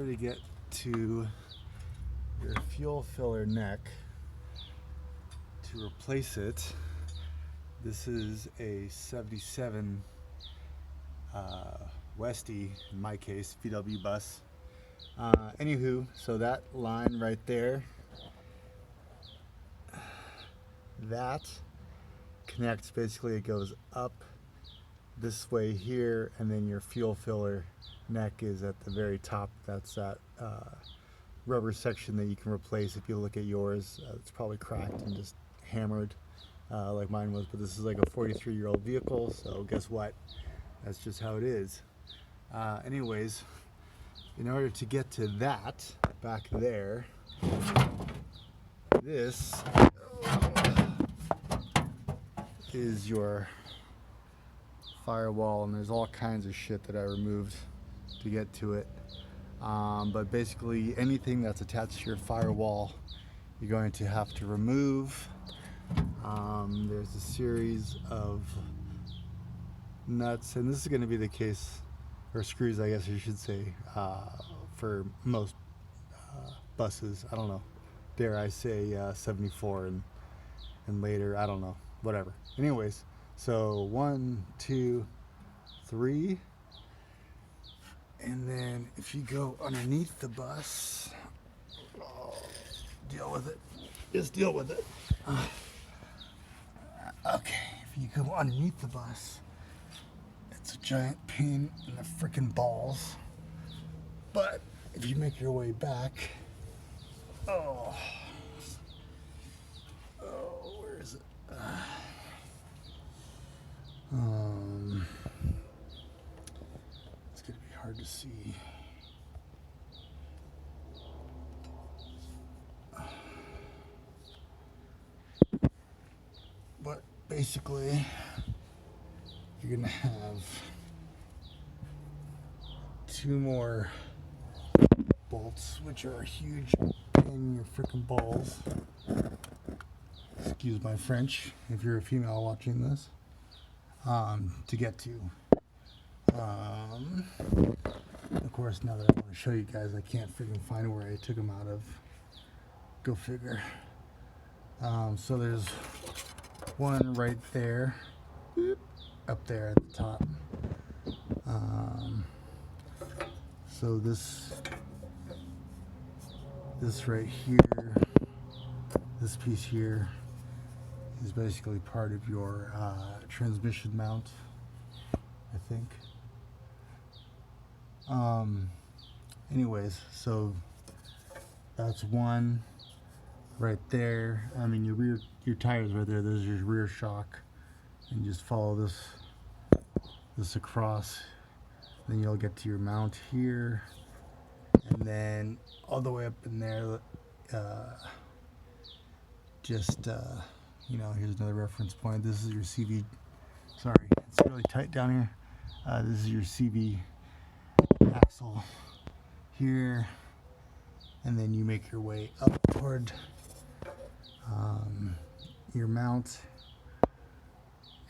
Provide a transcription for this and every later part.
order to get to your fuel filler neck, to replace it, this is a 77 Westie, in my case, VW bus. Anywho, so that line right there, that connects, basically it goes up this way here, and then your fuel filler neck is at the very top. That's that rubber section that you can replace. If you look at yours, it's probably cracked and just hammered like mine was, but this is like a 43-year-old vehicle, so guess what? That's just how it is. Anyways, in order to get to that back there, this is your firewall, and there's all kinds of shit that I removed to get to it. But basically anything that's attached to your firewall, you're going to have to remove. There's a series of nuts, and this is going to be the case, or screws I guess you should say, for most buses. I don't know, dare I say 74 and later, I don't know, whatever. Anyways, so 1, 2, 3, and then if you go underneath the bus, deal with it, just deal with it. Okay, if you go underneath the bus, it's a giant pain in the frickin' balls, but if you make your way back, where is it? It's gonna be hard to see. But basically, you're gonna have 2 more bolts, which are a huge pain in your frickin' balls. Excuse my French, if you're a female watching this. To get to. Of course, now that I want to show you guys, I can't freaking find where I took them out of. Go figure. So there's one right there, up there at the top. So this right here, this piece here, is basically part of your transmission mount, I think. Anyways, so that's one right there. I mean, your tires right there. There's your rear shock, and just follow this across. Then you'll get to your mount here, and then all the way up in there. You know, here's another reference point. This is your CV. Sorry, it's really tight down here. This is your CV axle here, and then you make your way up toward your mount,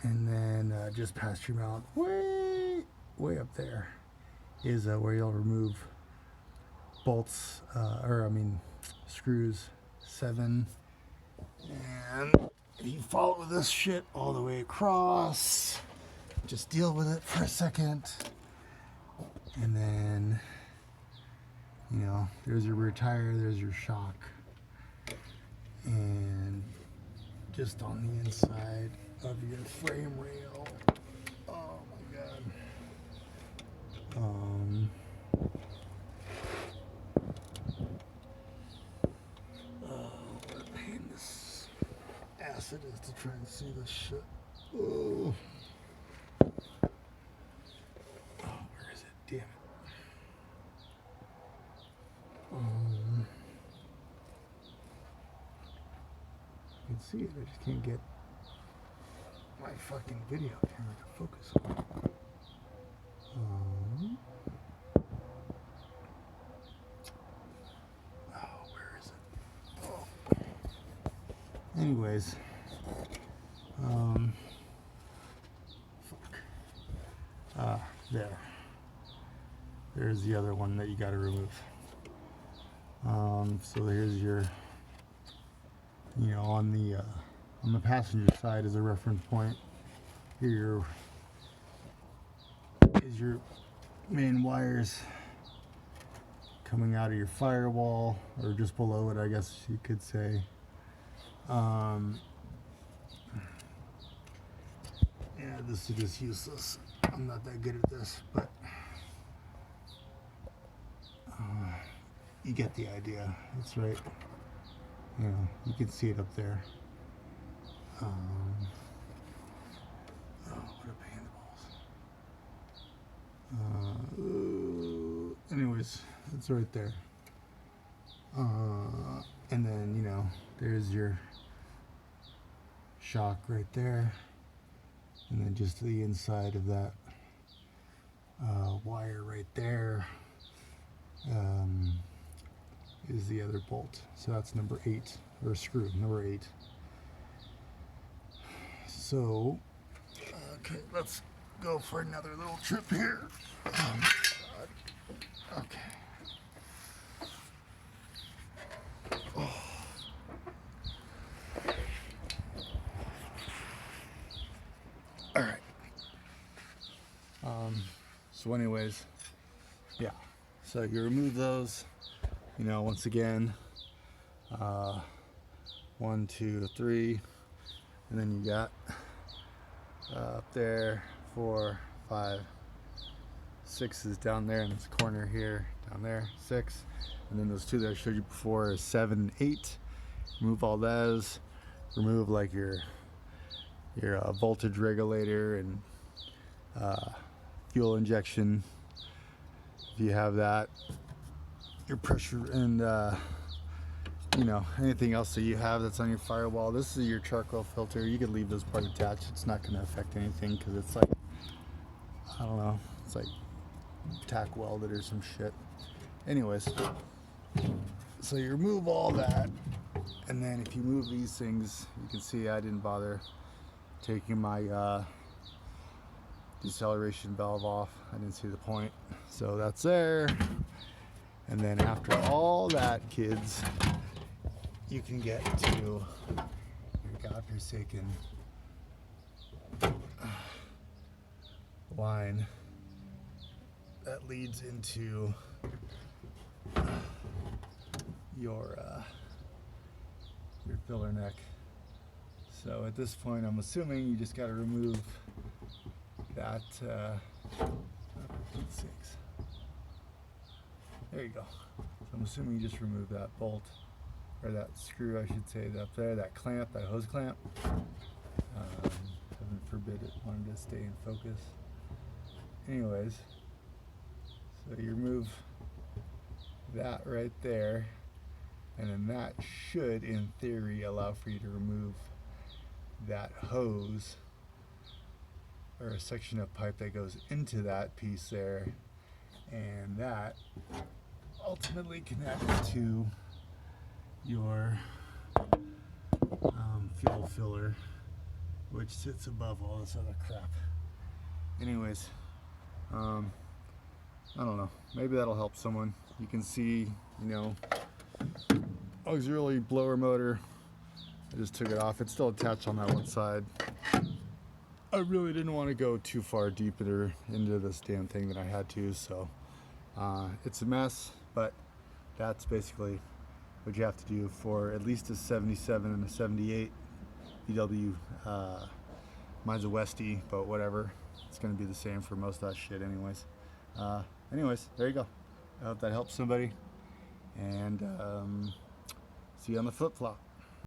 and then just past your mount, way up there, is where you'll remove bolts, screws 7, and if you follow this shit all the way across, just deal with it for a second, and then, you know, there's your rear tire, there's your shock, and just on the inside of your frame rail, oh my god, what a pain this acid is to try and see this shit. Oh, where is it? Damn it. You can see it, I just can't get my fucking video camera to focus on it. Where is it? Oh. Anyways, there. There's the other one that you got to remove. So here's your, you know, on the passenger side is a reference point. Here is your main wires coming out of your firewall, or just below it, I guess you could say. Yeah, this is just useless. I'm not that good at this, but you get the idea. That's right. You know, you can see it up there. Oh, what a pain in the balls. Anyways, it's right there. And then, you know, there's your shock right there. And then just the inside of that wire right there is the other bolt. So that's number 8, or screw number 8. So, okay, let's go for another little trip here. Okay. Oh. All right. So anyways, yeah. So you remove those, you know, once again, 1, 2, 3, and then you got up there 4, 5, 6 is down there in this corner here, down there 6, and then those 2 that I showed you before is 7 and 8. Remove all those. Remove like your voltage regulator and fuel injection if you have that. Your pressure and you know, anything else that you have that's on your firewall. This is your charcoal filter. You could leave this part attached. It's not going to affect anything because it's like, I don't know, it's like tack welded or some shit. Anyways, so you remove all that, and then if you move these things, you can see I didn't bother taking my deceleration valve off. I didn't see the point. So that's there. And then after all that, kids, you can get to your godforsaken line that leads into your filler neck. So at this point, I'm assuming you just got to remove that. There you go. So I'm assuming you just remove that bolt, or that screw, I should say, up there, that clamp, that hose clamp. Heaven forbid it wanted to stay in focus. Anyways, so you remove that right there, and then that should, in theory, allow for you to remove that hose, or a section of pipe that goes into that piece there, and that ultimately connects to your fuel filler, which sits above all this other crap. Anyways, I don't know, maybe that'll help someone. You can see, you know, auxiliary blower motor. I just took it off. It's still attached on that one side. I really didn't want to go too far deeper into this damn thing that I had to, so it's a mess, but that's basically what you have to do for at least a 77 and a 78 VW. Mine's a Westie, but whatever. It's going to be the same for most of that shit anyways. Anyways, there you go. I hope that helps somebody, and see you on the flip-flop.